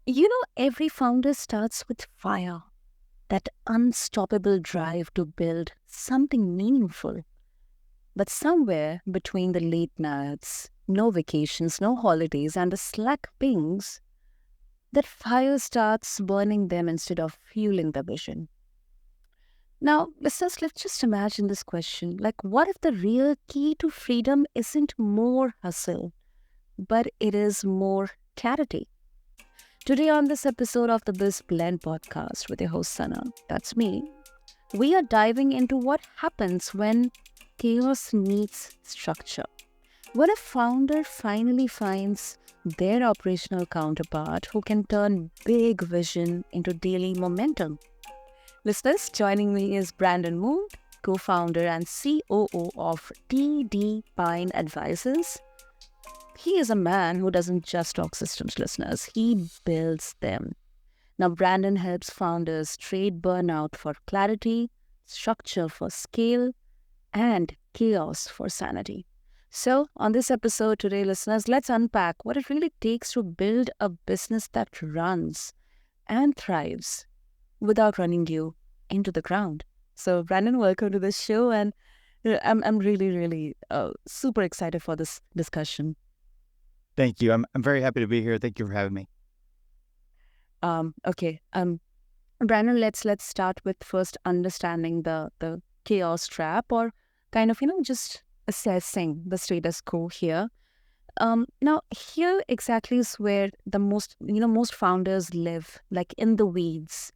Every founder starts with fire, that unstoppable drive to build something meaningful. But somewhere between the late nights, no vacations, no holidays, and the slack pings, that fire starts burning them instead of fueling the vision. Now, let's just imagine this question. Like, what if the real key to freedom isn't more hustle, but it is more clarity? Today, on this episode of the BizBlend podcast with your host Sana, that's me, we are diving into what happens when chaos meets structure. When a founder finally finds their operational counterpart who can turn big vision into daily momentum. Listeners, joining me is Brandon Moon, co-founder and COO of TD Pine Advisors. He is a man who doesn't just talk systems, listeners. He builds them. Now, Brandon helps founders trade burnout for clarity, structure for scale, and chaos for sanity. So, on this episode today, listeners, let's unpack what it really takes to build a business that runs and thrives without running you into the ground. So, Brandon, welcome to the show, and I'm really super excited for this discussion. Thank you. I'm very happy to be here. Thank you for having me. Okay. Brandon, let's start with first understanding the chaos trap, or kind of just assessing the status quo here. Now here exactly is where the most founders live, like in the weeds.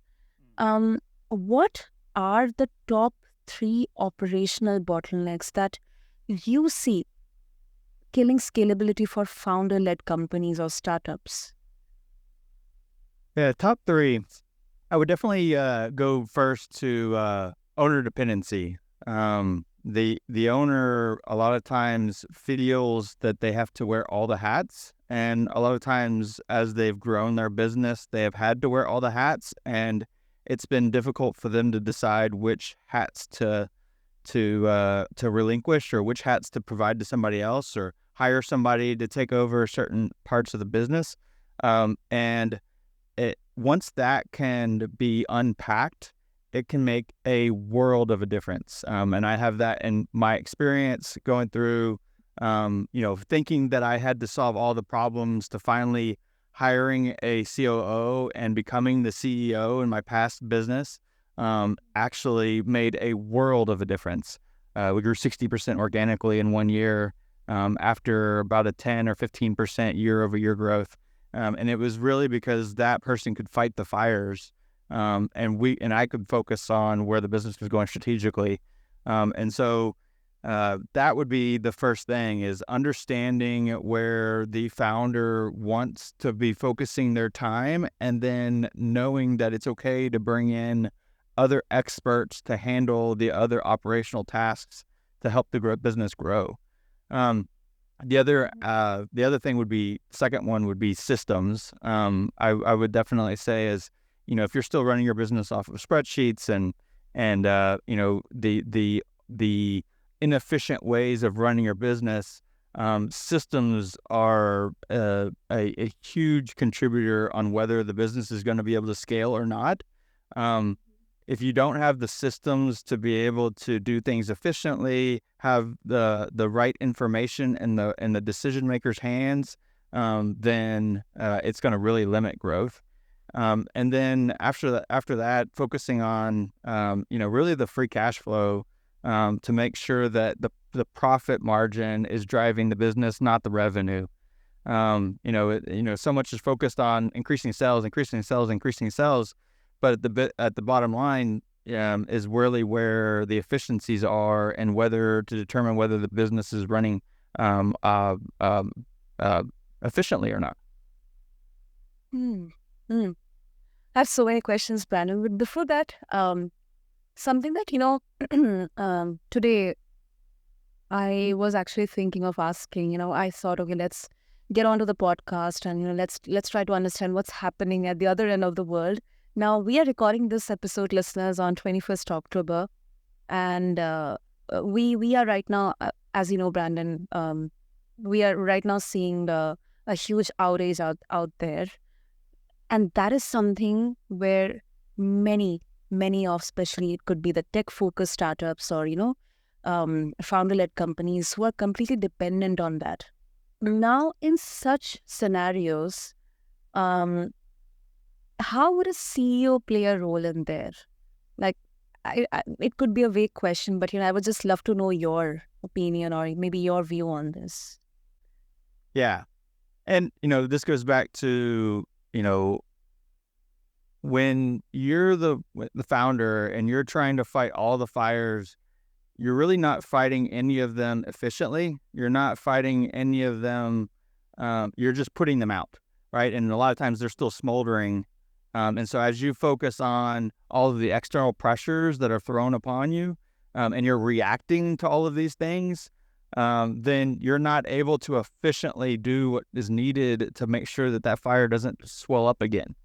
What are the top three operational bottlenecks that you see killing scalability for founder-led companies or startups? Yeah, top three. I would definitely go first to owner dependency. The owner a lot of times feels that they have to wear all the hats, and a lot of times as they've grown their business, they have had to wear all the hats, and it's been difficult for them to decide which hats to relinquish or which hats to provide to somebody else or hire somebody to take over certain parts of the business. And once that can be unpacked, it can make a world of a difference. And I have that in my experience going through, thinking that I had to solve all the problems to finally hiring a COO and becoming the CEO in my past business. Actually made a world of a difference. We grew 60% organically in 1 year after about a 10 or 15% year-over-year growth. And it was really because that person could fight the fires, and I could focus on where the business was going strategically. And so that would be the first thing, is understanding where the founder wants to be focusing their time, and then knowing that it's okay to bring in other experts to handle the other operational tasks to help the business grow. The other thing would be, second one would be systems. I would definitely say is, if you're still running your business off of spreadsheets and the inefficient ways of running your business, systems are a huge contributor on whether the business is going to be able to scale or not. If you don't have the systems to be able to do things efficiently, have the right information in the decision maker's hands, then it's going to really limit growth. And then after that, focusing on really the free cash flow, to make sure that the profit margin is driving the business, not the revenue. So much is focused on increasing sales, but at the bottom line is really where the efficiencies are, and to determine whether the business is running efficiently or not. I have so many questions, Brandon. But before that, something that today I was actually thinking of asking. I thought, okay, let's get onto the podcast and let's try to understand what's happening at the other end of the world. Now, we are recording this episode, listeners, on 21st October. And we are right now, as you know, Brandon, we are right now seeing a huge outage out there. And that is something where many of, especially it could be the tech-focused startups or, founder-led companies who are completely dependent on that. Now, in such scenarios, um, how would a CEO play a role in there? Like, it could be a vague question, but I would just love to know your opinion or maybe your view on this. Yeah. And, this goes back to, when you're the founder and you're trying to fight all the fires, you're really not fighting any of them efficiently. You're not fighting any of them. You're just putting them out, right? And a lot of times they're still smoldering. And so as you focus on all of the external pressures that are thrown upon you, and you're reacting to all of these things, then you're not able to efficiently do what is needed to make sure that that fire doesn't swell up again.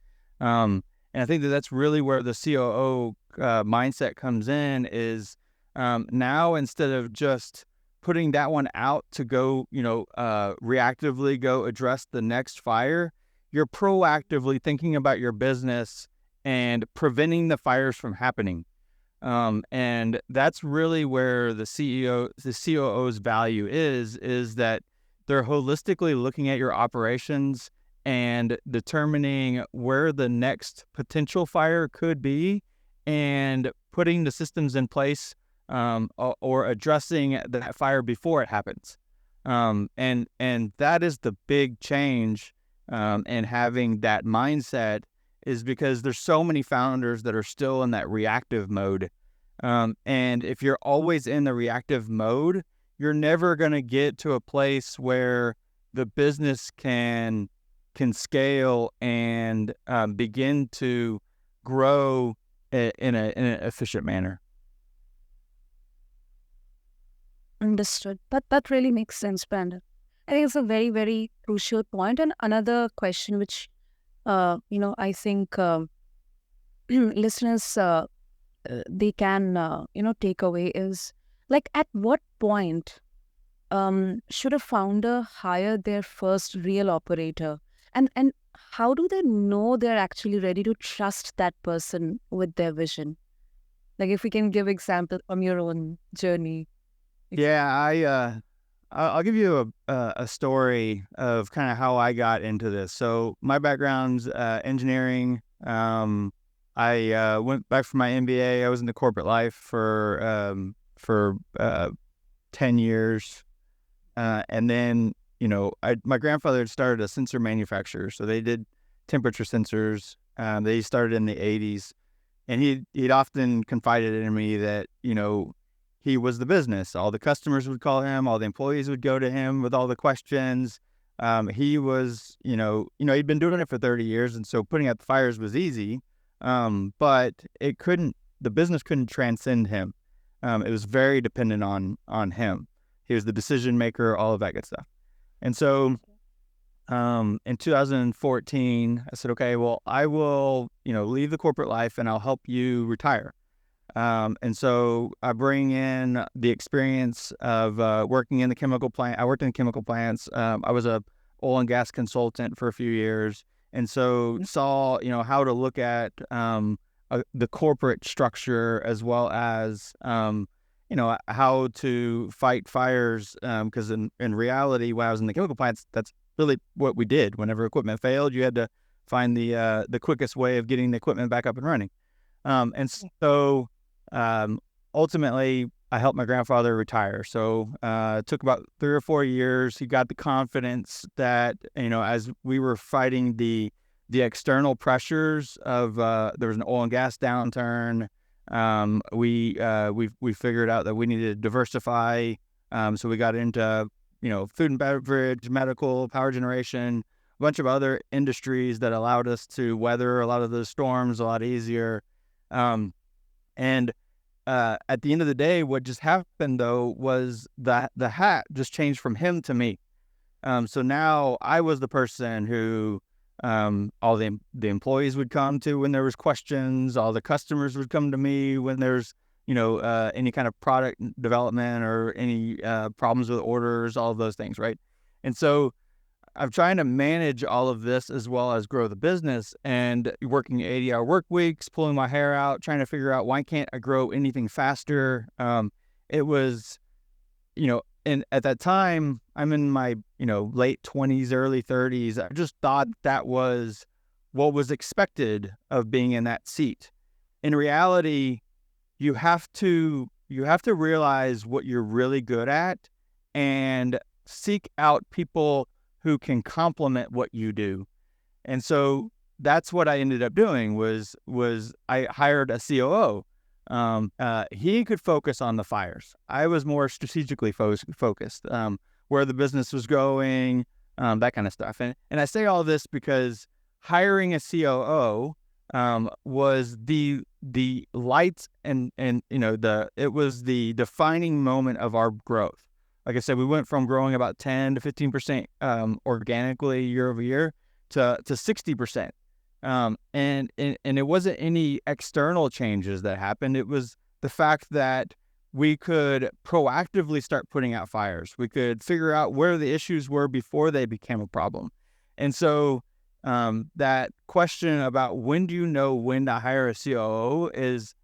And I think that that's really where the COO mindset comes in is now instead of just putting that one out to go, reactively go address the next fire, you're proactively thinking about your business and preventing the fires from happening. And that's really where the COO's value is that they're holistically looking at your operations and determining where the next potential fire could be and putting the systems in place or addressing that fire before it happens. And that is the big change in having that mindset is because there's so many founders that are still in that reactive mode. And if you're always in the reactive mode, you're never going to get to a place where the business can scale and begin to grow in an efficient manner. Understood. That really makes sense, Brandon. I think it's a very, very crucial point. And another question which, I think listeners, they can, take away is like, at what point should a founder hire their first real operator? And how do they know they're actually ready to trust that person with their vision? Like, if we can give example from your own journey. Yeah, I'll give you a story of kind of how I got into this. So my background's engineering. I went back for my MBA. I was in the corporate life for 10 years. And then, my grandfather had started a sensor manufacturer. So they did temperature sensors. They started in the 80s. And he'd often confided in me that, he was the business. All the customers would call him. All the employees would go to him with all the questions. He was, he'd been doing it for 30 years. And so putting out the fires was easy. But the business couldn't transcend him. It was very dependent on him. He was the decision maker, all of that good stuff. And so in 2014, I said, okay, well, I will, leave the corporate life and I'll help you retire. And so I bring in the experience of working in the chemical plant. I worked in chemical plants. I was a oil and gas consultant for a few years. And so saw, how to look at the corporate structure as well as, how to fight fires. Because in reality, when I was in the chemical plants, that's really what we did. Whenever equipment failed, you had to find the quickest way of getting the equipment back up and running. And so ultimately, I helped my grandfather retire. So it took about 3 or 4 years. He got the confidence that, as we were fighting the external pressures of there was an oil and gas downturn. We figured out that we needed to diversify. So we got into food and beverage, medical, power generation, a bunch of other industries that allowed us to weather a lot of those storms a lot easier. And at the end of the day, what just happened though was that the hat just changed from him to me. So now I was the person who all the employees would come to when there was questions. All the customers would come to me when there's any kind of product development or any problems with orders, all of those things, right? And so I'm trying to manage all of this as well as grow the business, and working 80-hour work weeks, pulling my hair out, trying to figure out why can't I grow anything faster. It was, and at that time, I'm in my, late 20s, early 30s. I just thought that was what was expected of being in that seat. In reality, you have to realize what you're really good at and seek out people who can complement what you do. And so that's what I ended up doing was I hired a COO. He could focus on the fires. I was more strategically focused, where the business was going, that kind of stuff. And I say all this because hiring a COO was the lights and it was the defining moment of our growth. Like I said, we went from growing about 10 to 15% organically year over year to 60%. And it wasn't any external changes that happened. It was the fact that we could proactively start putting out fires. We could figure out where the issues were before they became a problem. And so that question about when do you know when to hire a COO is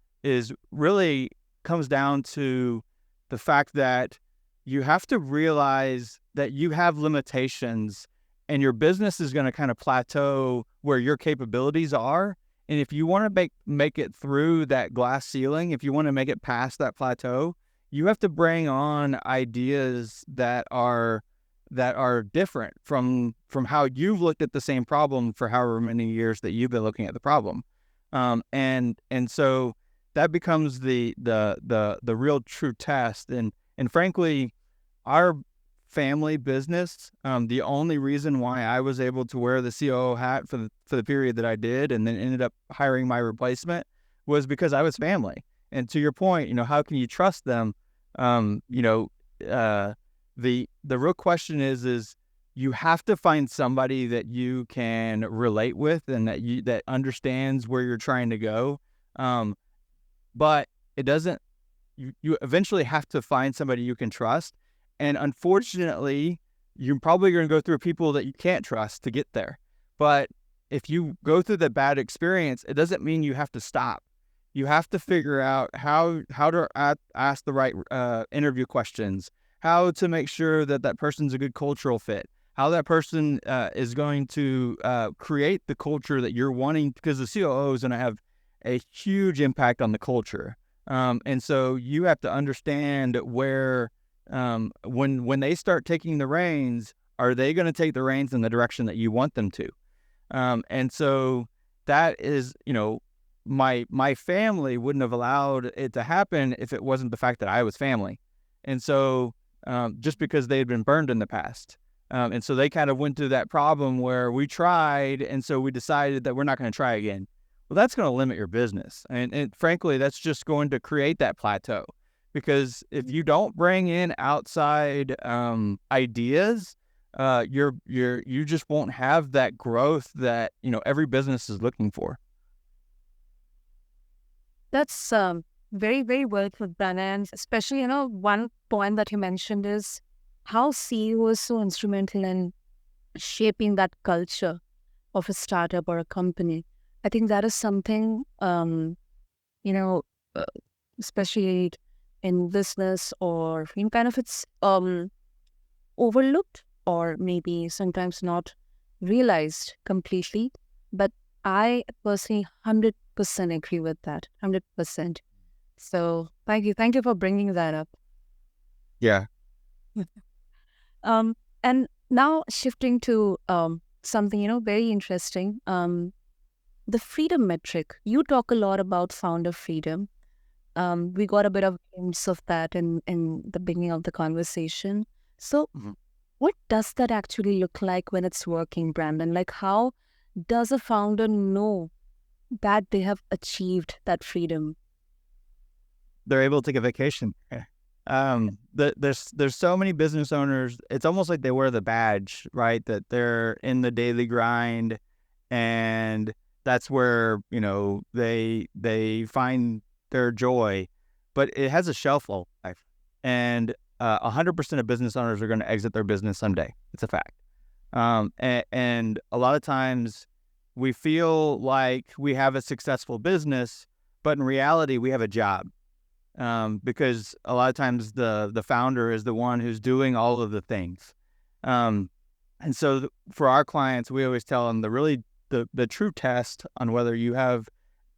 really comes down to the fact that you have to realize that you have limitations and your business is going to kind of plateau where your capabilities are. And if you want to make it through that glass ceiling, if you want to make it past that plateau, you have to bring on ideas that are different from how you've looked at the same problem for however many years that you've been looking at the problem. And so that becomes the real true test. And frankly, our family business, the only reason why I was able to wear the COO hat for the period that I did, and then ended up hiring my replacement, was because I was family. And to your point, how can you trust them? The real question is you have to find somebody that you can relate with and that understands where you're trying to go. But it doesn't. You eventually have to find somebody you can trust. And unfortunately, you're probably going to go through people that you can't trust to get there. But if you go through the bad experience, it doesn't mean you have to stop. You have to figure out how to ask the right interview questions, how to make sure that person's a good cultural fit, how that person is going to create the culture that you're wanting, because the COO is going to have a huge impact on the culture. And so you have to understand where, when they start taking the reins, are they going to take the reins in the direction that you want them to? And so that is, my family wouldn't have allowed it to happen if it wasn't the fact that I was family. And so just because they had been burned in the past. And so they kind of went through that problem where we tried, and so we decided that we're not going to try again. Well, that's going to limit your business. And frankly, that's just going to create that plateau. Because if you don't bring in outside ideas, you just won't have that growth that every business is looking for. That's very, very well put, Brandon. Especially, one point that you mentioned is how CEO is so instrumental in shaping that culture of a startup or a company. I think that is something, especially in business, or kind of it's overlooked or maybe sometimes not realized completely. But I personally 100% agree with that, 100%. So thank you for bringing that up. Yeah. And now shifting to something very interesting. The freedom metric. You talk a lot about founder freedom. We got a bit of glimpse of that in the beginning of the conversation. So what does that actually look like when it's working, Brandon? Like, how does a founder know that they have achieved that freedom? They're able to take a vacation. There's so many business owners. It's almost like they wear the badge, right? That they're in the daily grind, and that's where they find their joy. But it has a shelf life, and 100% of business owners are going to exit their business someday. It's a fact. And a lot of times we feel like we have a successful business, but in reality, we have a job. Because a lot of times the founder is the one who's doing all of the things. And so for our clients, we always tell them the true test on whether you have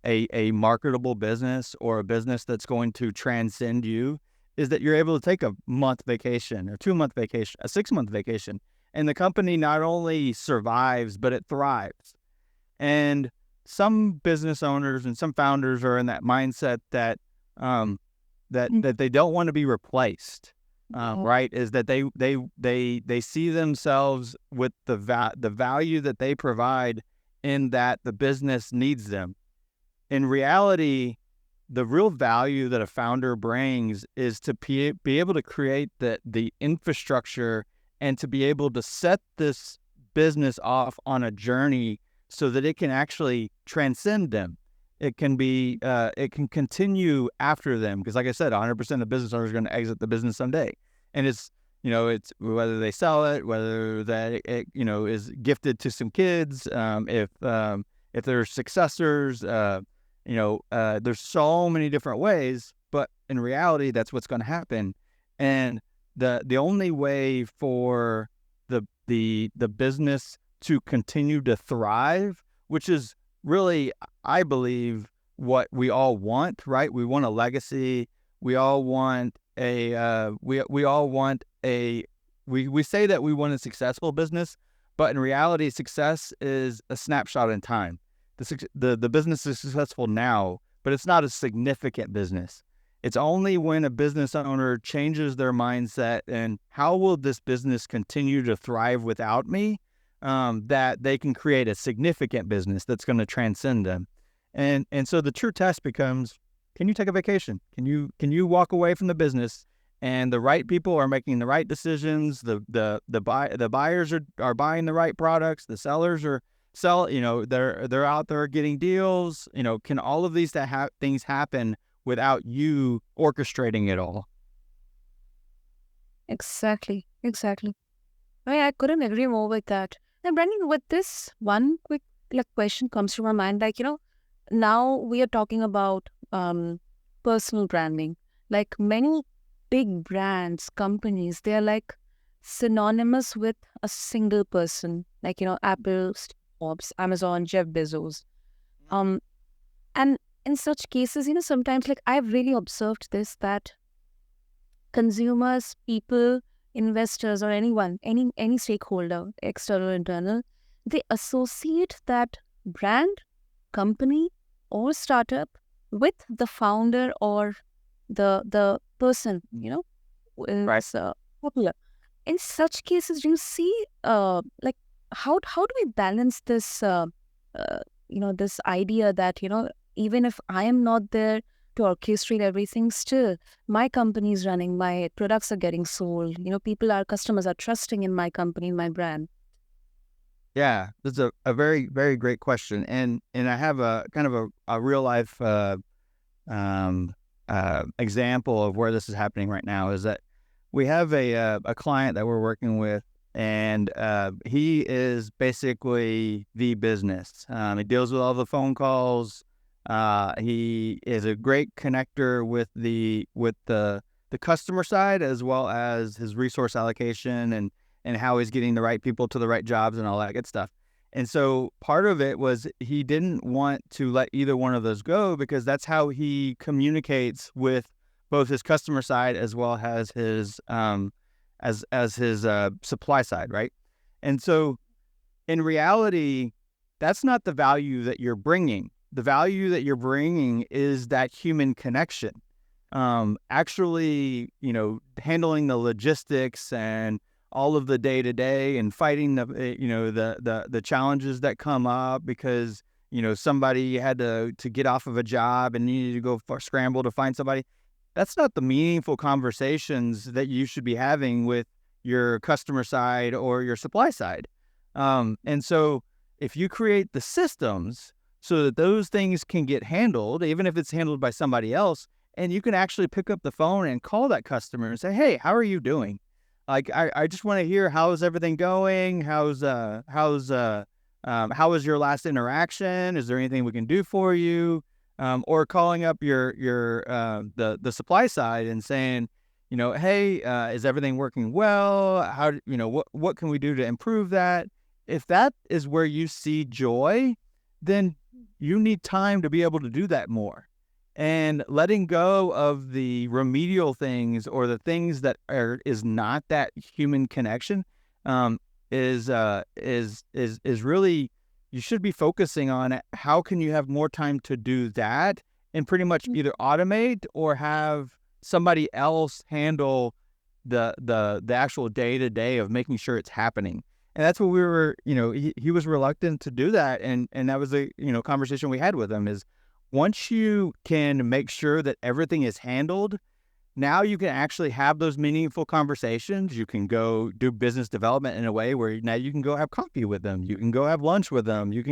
a marketable business or a business that's going to transcend you is that you're able to take a month vacation, a 2-month vacation, a 6-month vacation. And the company not only survives, but it thrives. And some business owners and some founders are in that mindset that that they don't want to be replaced. Right? Is that they see themselves with the value that they provide in that the business needs them. In reality, the real value that a founder brings is to be able to create the infrastructure and to be able to set this business off on a journey so that it can actually transcend them. It can continue after them. Because like I said, 100% of business owners are going to exit the business someday. And it's whether they sell it, whether that it is gifted to some kids, if they're successors, there's so many different ways, but in reality, that's what's going to happen. And the only way for the business to continue to thrive, which is really, I believe, what we all want, right? We want a legacy. We all want we say that we want a successful business, but in reality, success is a snapshot in time. The business is successful now, but it's not a significant business. It's only when a business owner changes their mindset and how will this business continue to thrive without me, that they can create a significant business that's going to transcend them. And so the true test becomes, can you take a vacation? Can you walk away from the business and the right people are making the right decisions? The buyers are buying the right products. The sellers are they're out there getting deals. Can all of these things happen without you orchestrating it all? Exactly. I couldn't agree more with that. And Brandon, with this, one quick question comes to my mind. Now we are talking about personal branding. Like many big brands, companies, they are like synonymous with a single person. Apple, Steve Jobs, Amazon, Jeff Bezos. And in such cases, sometimes I've really observed this, that consumers, people, investors, or anyone, any stakeholder, external, internal, they associate that brand, company, or startup with the founder or the person, Right. is popular. In such cases, do you see how do we balance this this idea that even if I am not there to orchestrate everything, still my company is running, my products are getting sold, customers are trusting in my company, my brand. Yeah, that's a very, very great question. And I have a kind of a real life example of where this is happening right now. Is that we have a client that we're working with, and he is basically the business. He deals with all the phone calls. He is a great connector with the customer side, as well as his resource allocation and how he's getting the right people to the right jobs and all that good stuff. And so part of it was he didn't want to let either one of those go, because that's how he communicates with both his customer side as well as his supply side, right? And so in reality, that's not the value that you're bringing. The value that you're bringing is that human connection. Actually, handling the logistics and all of the day-to-day and fighting the challenges that come up because somebody had to get off of a job and needed to go scramble to find somebody. That's not the meaningful conversations that you should be having with your customer side or your supply side. And so if you create the systems so that those things can get handled, even if it's handled by somebody else, and you can actually pick up the phone and call that customer and say, hey, how are you doing? Like, I just want to hear, how's everything going? How was your last interaction? Is there anything we can do for you? Or calling up the supply side and saying, hey, is everything working well? What can we do to improve that? If that is where you see joy, then you need time to be able to do that more. And letting go of the remedial things or the things that is not that human connection, is really, you should be focusing on how can you have more time to do that, and pretty much either automate or have somebody else handle the actual day-to-day of making sure it's happening. And that's what we were, he was reluctant to do that. And that was a, conversation we had with him is, once you can make sure that everything is handled, now you can actually have those meaningful conversations. You can go do business development in a way where now you can go have coffee with them. You can go have lunch with them. You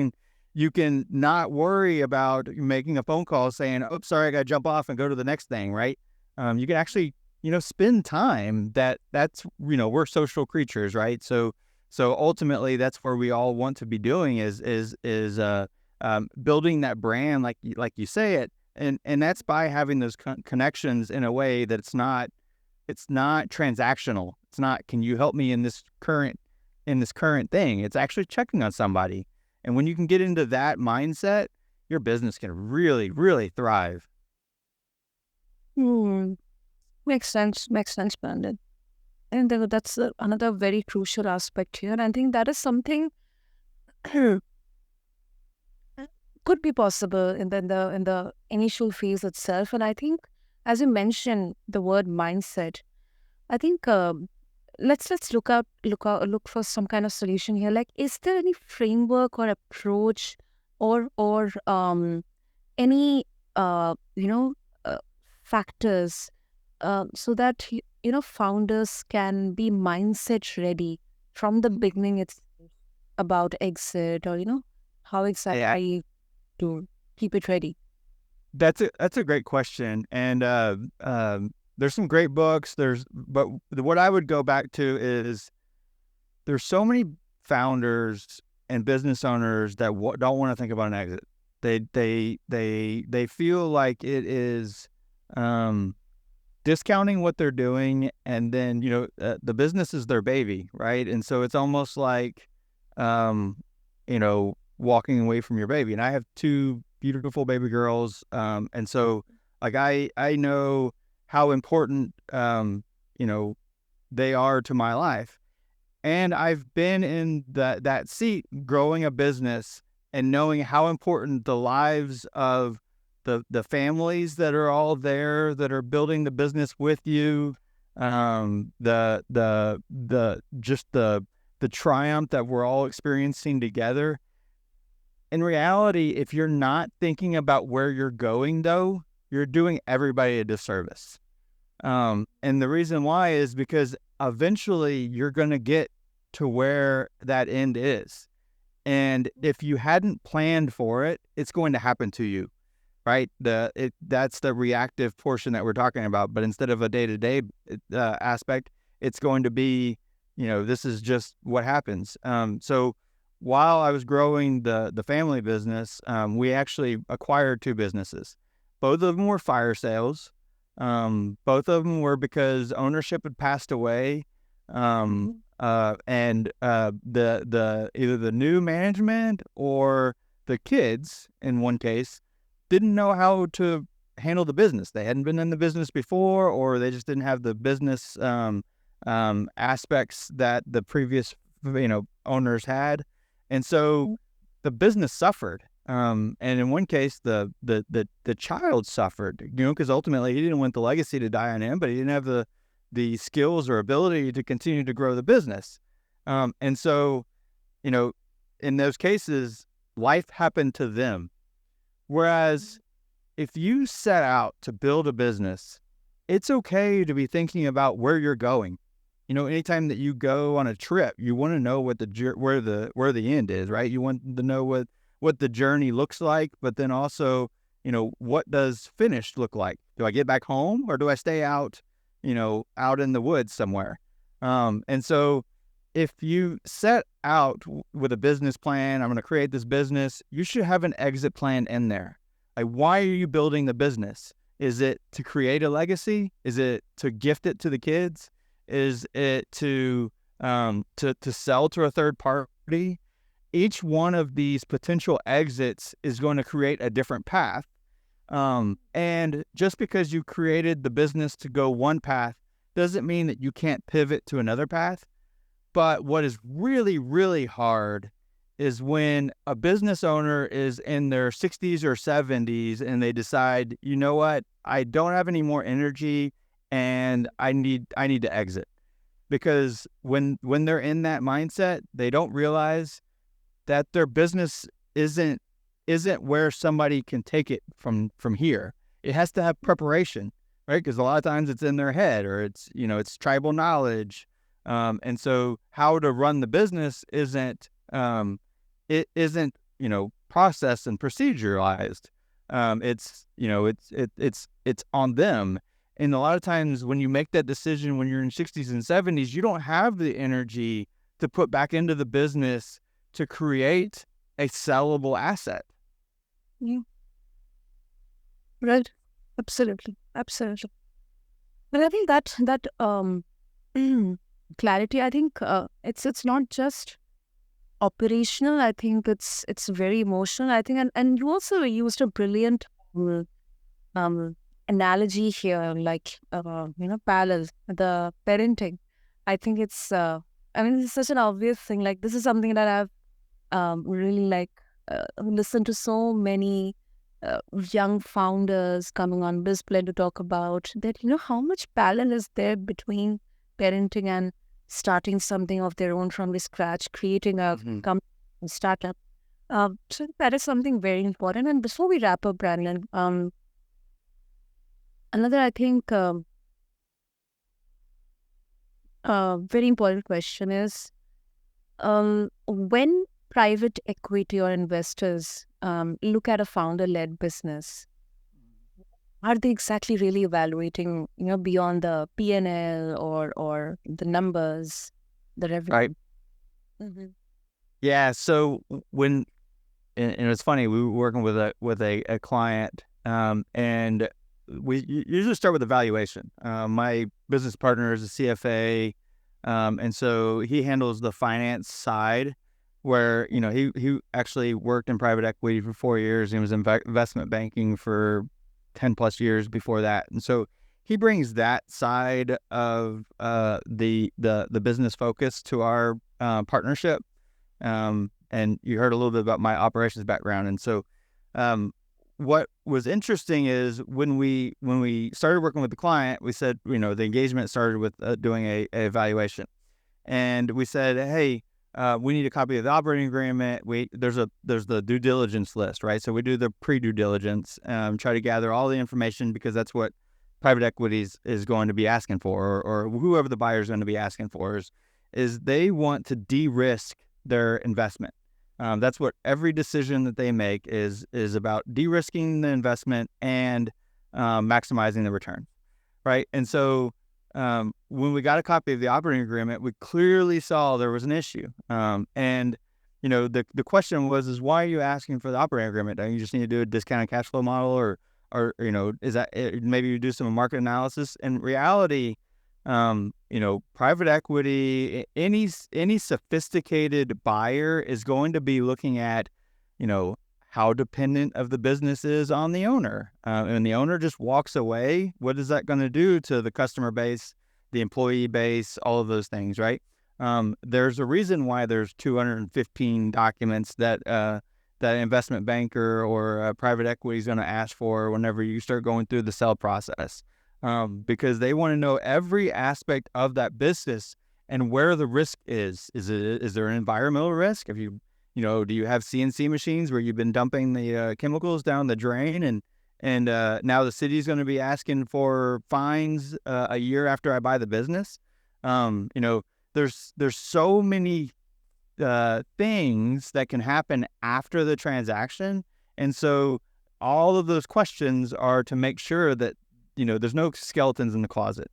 can not worry about making a phone call saying, oh, sorry, I got to jump off and go to the next thing, right? You can actually, spend time that's, we're social creatures, right? So ultimately that's where we all want to be doing is building that brand, like you say it, and that's by having those connections in a way that it's not transactional. It's not, can you help me in this current thing? It's actually checking on somebody. And when you can get into that mindset, your business can really, really thrive. Makes sense, Brandon. And that's another very crucial aspect here. And I think that is something could be possible in the initial phase itself. And I think, as you mentioned, the word mindset, I think let's look for some kind of solution here. Like, is there any framework or approach or any factors so that founders can be mindset ready from the beginning? It's about exit, or how exactly to keep it ready. That's a great question, and there's some great books. But what I would go back to is, there's so many founders and business owners that don't want to think about an exit. They feel like it is discounting what they're doing, and then the business is their baby, right? And so it's almost like walking away from your baby. And I have two beautiful baby girls, and so like I know how important they are to my life, and I've been in that seat growing a business and knowing how important the lives of the families that are all there that are building the business with you, the triumph that we're all experiencing together. In reality, if you're not thinking about where you're going, though, you're doing everybody a disservice. And the reason why is because eventually you're going to get to where that end is. And if you hadn't planned for it, it's going to happen to you, right? That's the reactive portion that we're talking about. But instead of a day-to-day aspect, it's going to be, this is just what happens. So while I was growing the family business, we actually acquired two businesses. Both of them were fire sales. Both of them were because ownership had passed away, and the either the new management or the kids, in one case, didn't know how to handle the business. They hadn't been in the business before, or they just didn't have the business aspects that the previous owners had. And so the business suffered. And in one case, the child suffered, because ultimately he didn't want the legacy to die on him, but he didn't have the skills or ability to continue to grow the business. And so, in those cases, life happened to them. Whereas if you set out to build a business, it's okay to be thinking about where you're going. Anytime that you go on a trip, you want to know where the end is, right? You want to know what the journey looks like, but then also, what does finished look like? Do I get back home, or do I stay out in the woods somewhere? And so if you set out with a business plan, I'm going to create this business, you should have an exit plan in there. Like, why are you building the business? Is it to create a legacy? Is it to gift it to the kids? Is it to sell to a third party? Each one of these potential exits is going to create a different path. And just because you created the business to go one path doesn't mean that you can't pivot to another path. But what is really, really hard is when a business owner is in their 60s or 70s and they decide, you know what, I don't have any more energy and I need to exit. Because when they're in that mindset, they don't realize that their business isn't where somebody can take it from here. It has to have preparation, right? Because a lot of times it's in their head, or it's tribal knowledge. And so how to run the business isn't processed and proceduralized. It's on them. And a lot of times when you make that decision when you're in 60s and 70s, you don't have the energy to put back into the business to create a sellable asset. Yeah. Right. Absolutely. Absolutely. But I think that clarity, I think it's not just operational. I think it's very emotional. I think, and you also used a brilliant analogy here, like parallel the parenting. I think it's it's such an obvious thing. Like, this is something that I've really listened to so many young founders coming on BizBlend to talk about that. How much parallel is there between parenting and starting something of their own from the scratch, creating a company, startup. So that is something very important. And before we wrap up, Brandon, another, I think, very important question is, when private equity or investors look at a founder-led business, are they exactly really evaluating, beyond the P&L or the numbers, the revenue? Right. Mm-hmm. Yeah. So and it's funny, we were working with a client, and we usually start with evaluation. My business partner is a CFA, and so he handles the finance side, where he actually worked in private equity for 4 years. He was in investment banking for 10 plus years before that, and so he brings that side of the business focus to our partnership. And you heard a little bit about my operations background, and so what was interesting is when we started working with the client, we said, the engagement started with doing a evaluation, and we said, hey, we need a copy of the operating agreement. There's the due diligence list, right? So we do the pre-due diligence, try to gather all the information, because that's what private equities is going to be asking for, or whoever the buyer is going to be asking for, is they want to de-risk their investment. That's what every decision that they make is about, de-risking the investment and maximizing the return, right? And so when we got a copy of the operating agreement, we clearly saw there was an issue. And the question was, why are you asking for the operating agreement? Don't you just need to do a discounted cash flow model, or is that maybe you do some market analysis? In reality, private equity, any sophisticated buyer is going to be looking at, how dependent of the business is on the owner. And the owner just walks away, what is that going to do to the customer base, the employee base, all of those things, right? There's a reason why there's 215 documents that an investment banker or private equity is going to ask for whenever you start going through the sell process. Because they want to know every aspect of that business and where the risk is. Is there an environmental risk? If do you have CNC machines where you've been dumping the chemicals down the drain, and now the city's going to be asking for fines a year after I buy the business? There's so many things that can happen after the transaction, and so all of those questions are to make sure that there's no skeletons in the closet.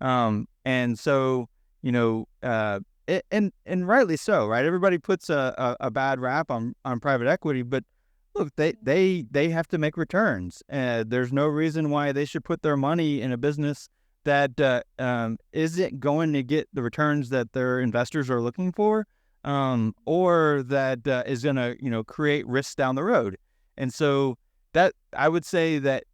And so and rightly so, right? Everybody puts a bad rap on private equity, but look, they have to make returns. There's no reason why they should put their money in a business that isn't going to get the returns that their investors are looking for, or that is going to create risks down the road. And so that I would say that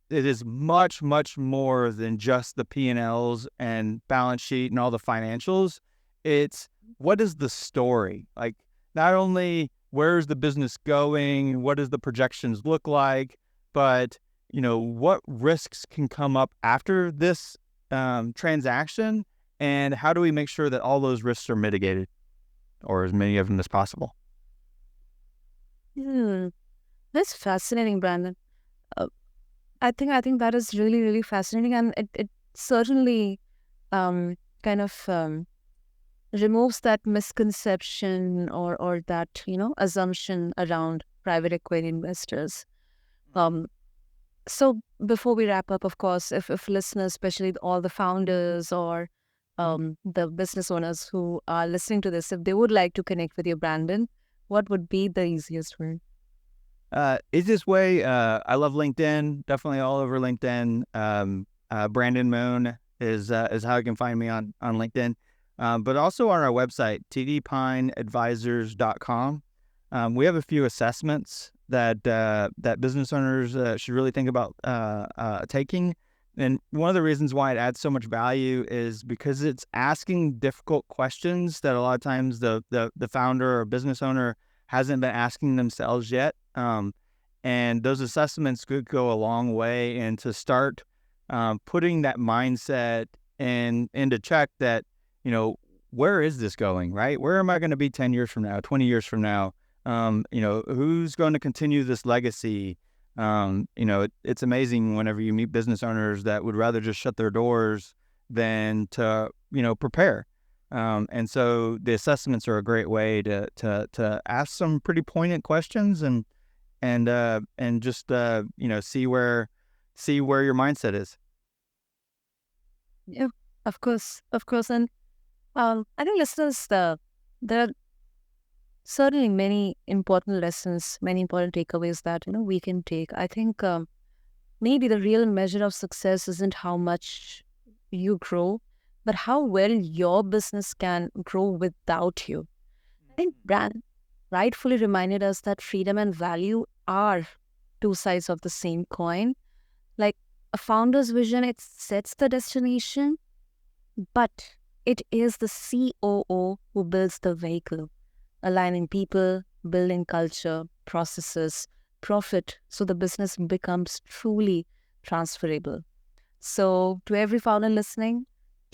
it is much, much more than just the P&Ls and balance sheet and all the financials. It's what is the story? Like, not only where's the business going, what does the projections look like, but what risks can come up after this transaction, and how do we make sure that all those risks are mitigated, or as many of them as possible? That's fascinating, Brandon. I think that is really, really fascinating, and it certainly kind of removes that misconception or that assumption around private equity investors. So before we wrap up, of course, if listeners, especially all the founders or the business owners who are listening to this, if they would like to connect with you, Brandon, what would be the easiest way? Easiest way, I love LinkedIn, definitely all over LinkedIn. Brandon Moon is how you can find me on LinkedIn, but also on our website, tdpineadvisors.com. We have a few assessments that business owners should really think about taking. And one of the reasons why it adds so much value is because it's asking difficult questions that a lot of times the founder or business owner hasn't been asking themselves yet. And those assessments could go a long way and to start putting that mindset into check that, where is this going, right? Where am I going to be 10 years from now, 20 years from now? Who's going to continue this legacy? It's amazing whenever you meet business owners that would rather just shut their doors than to, prepare. And so the assessments are a great way to ask some pretty poignant questions and just see where your mindset is. Yeah, of course, and I think listeners, there are certainly many important lessons, many important takeaways that we can take. I think maybe the real measure of success isn't how much you grow, but how well your business can grow without you. I think Brand rightfully reminded us that freedom and value are two sides of the same coin. Like a founder's vision, it sets the destination, but it is the COO who builds the vehicle, aligning people, building culture, processes, profit, so the business becomes truly transferable. So, to every founder listening,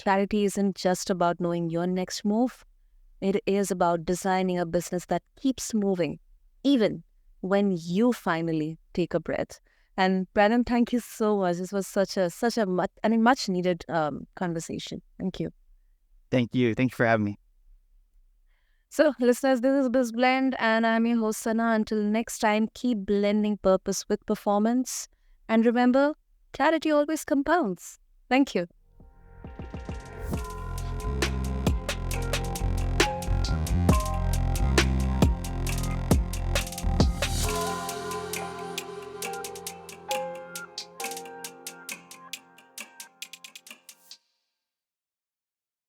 clarity isn't just about knowing your next move. It is about designing a business that keeps moving, even when you finally take a breath. And Brandon, thank you so much. This was such a much needed conversation. Thank you. Thank you. Thank you for having me. So, listeners, this is BizBlend, and I'm your host, Sana. Until next time, keep blending purpose with performance. And remember, clarity always compounds. Thank you.